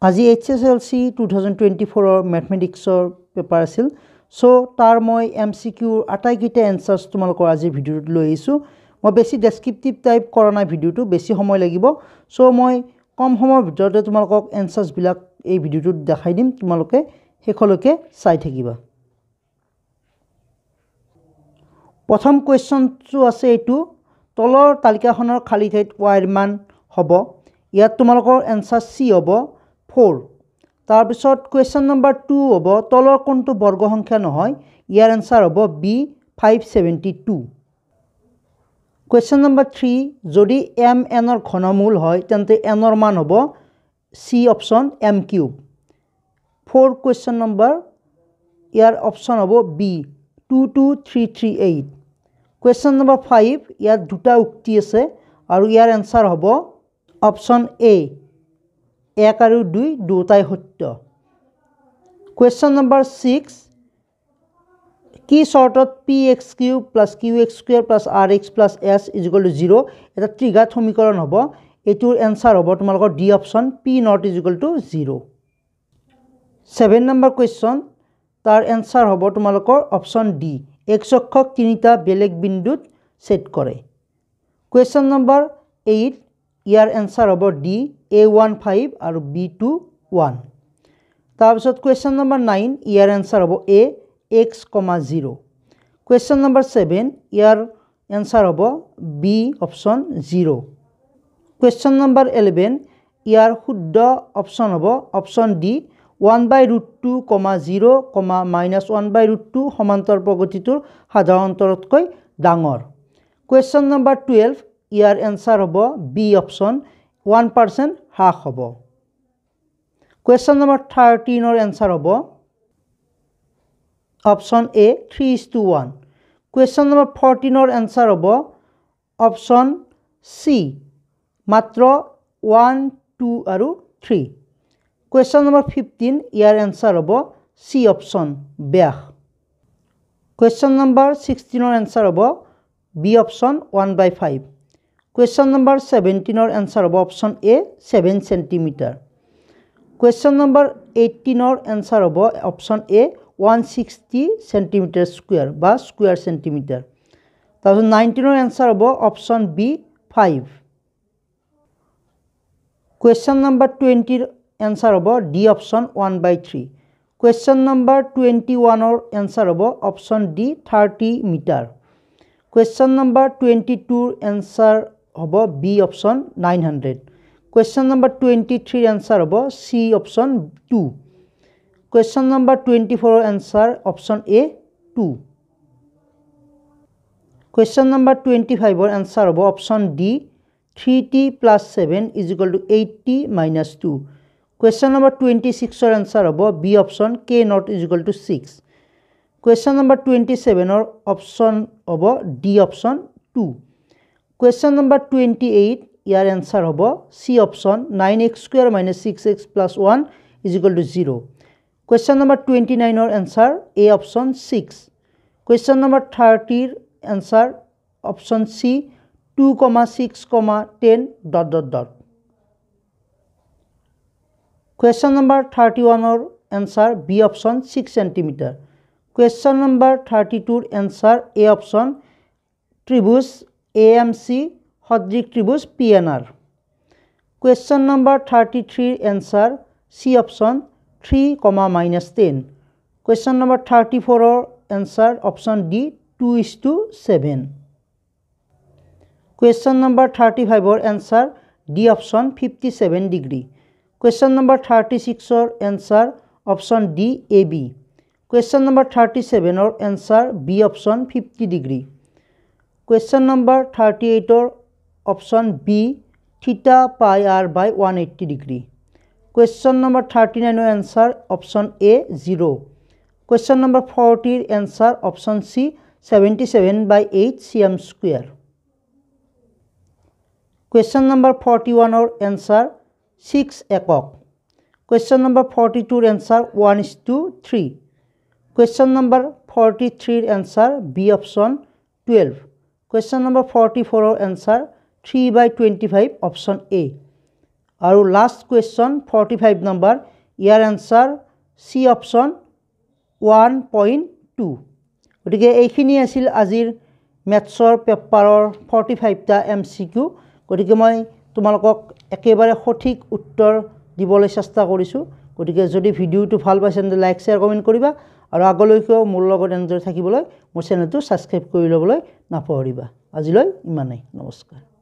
আজি HSLC 2024 मैथमेटिक्सर paper आसिल सो तार मैं MCQ आटाइकिटा एन्सार्स तुमालोकर आज भिडिओत লৈ আহিছো মই বেছি ডেসক্ৰিপটিভ টাইপ কৰা নাই ভিডিওটো বেছি সময় লাগিব সো মই কম সময়ৰ ভিতৰতে তোমালোকক এনসাৰ্স বিলাক এই ভিডিওটোত দেখাই দিম তোমালোকে হেকলৈকে চাই থাকিবা প্ৰথম কোৱেশ্চনটো আছে এটো তলৰ তালিকাখনৰ খালি ঠাইত y মান হ'ব ইয়াত তোমালোকৰ এনসাৰ C হ'ব 4 तार पिছত क्वेश्चन नंबर 2 होबो तলৰ কোনটো বৰ্গ সংখ্যা নহয় ইয়াৰ आंसर होबो B 572 क्वेश्चन नंबर 3 যদি m n ৰ ঘনমূল হয় তেন্তে n ৰ মান होबो C option m cube 4 question number ইয়াৰ ऑप्शन होबो B 22338 क्वेश्चन नंबर 5 ইয়াত দুটা উক্তি আছে আৰু ইয়াৰ आंसर होबो ऑप्शन A 1 और 2 দুটাই সত্য क्वेश्चन नंबर 6 কি শর্তত px³ + qx² + rx + s = 0 এটা ত্ৰিঘাত সমীকৰণ হ'ব এটোৰ आंसर হ'ব তোমালোকৰ D option p ≠ 0 7 number question তাৰ आंसर হ'ব তোমালোকৰ অপচন D x অক্ষক তিনিটা বেলেগ বিন্দুত সেট কৰে क्वेश्चन नंबर 8 ইয়াৰ आंसर হ'ব D A15 और B21 तार पिছত क्वेश्चन नंबर 9 ইয়াৰ आंसर হ'ব A x, 0 question number 7 year answer হ'ব B ऑप्शन 0 क्वेश्चन नंबर 11 ইয়াৰ শুদ্ধ ऑप्शन হ'ব ऑप्शन D 1/√2, 0, -1/√2 সমান্তৰ প্ৰগতিটোৰ সাধাৰণ অন্তৰতকৈ ডাঙৰ क्वेश्चन नंबर 12 ইয়াৰ आंसर হ'ব B ऑप्शन 1% হ্ৰাস হ'ব क्वेश्चन नंबर 13 ৰ आंसर হ'ব ऑप्शन A 3:1 क्वेश्चन नंबर 14 ৰ आंसर হ'ব ऑप्शन C मात्र 1, 2 আৰু 3 क्वेश्चन नंबर 15 ইয়াৰ आंसर হ'ব C ऑप्शन ব্যাস क्वेश्चन नंबर 16 ৰ आंसर হ'ব B ऑप्शन 1/5 क्वेश्चन नंबर 17 ৰ आंसर হ'ব option A 7 centimetre question number 18 ৰ आंसर হ'ব ऑप्शन A 160 सेंटीमीटर स्क्वायर बा स्क्वायर सेंटीमीटर तार 19 ৰ आंसर হ'ব ऑप्शन B 5 क्वेश्चन नंबर 20 ৰ आंसर হ'ব D ऑप्शन 1/3 क्वेश्चन नंबर 21 ৰ आंसर হ'ব option D 30 metre question number 22 ৰ आंसर होबो B option 900 question number 23 answer होबो C option 2 question number 24 answer option A 2 question number 25 answer होबो option D 3t + 7 = 80 - 2 question number 26 answer होबो B option k ≠ 6 question number 27 option होबो D option 2 question number 28 यार answer होबो C option 9x² - 6x + 1 = 0 question number 29 answer A option 6 question number 30 answer option C 2,6,10 ... question number 31 answer B option 6 centimetre question number 32 answer A option त्रिभुज AMC सदृश त्रिभुज PNR question number 33 answer C option 3,-10 question number 34 answer option D 2:7 question number 35 answer D option 57 degree question number 36 answer option D AB question number 37 answer B option 50 degree question number 38 option B θ/r/180 degree question number 39 answer option A 0 question number 40 answer option C 77/8 cm²। Question number 41 answer 6 एকক question number 42 answer 1:3 question number 43 answer B option 12 question number 44 answer 3/25 option A আৰু last question 45 number ইয়াৰ answer C option 1.2 গতিকে এইখিনি আছিল আজিৰ মেথছৰ পেপাৰৰ 45টা MCQ গতিকে মই তোমালোকক একেবাৰে সঠিক উত্তৰ দিবলৈ চেষ্টা কৰিছোঁ গতিকে যদি ভিডিঅ'টো ভাল পাইছে তেন্তে লাইক শ্বেয়াৰ কমেণ্ট কৰিবা আৰু আগলৈকেও মোৰ লগত এনেদৰে থাকিবলৈ মোৰ চেনেলটো ছাবস্ক্ৰাইব কৰি ল'বলৈ নাপাহৰিবা আজিলৈ ইমানেই নমস্কাৰ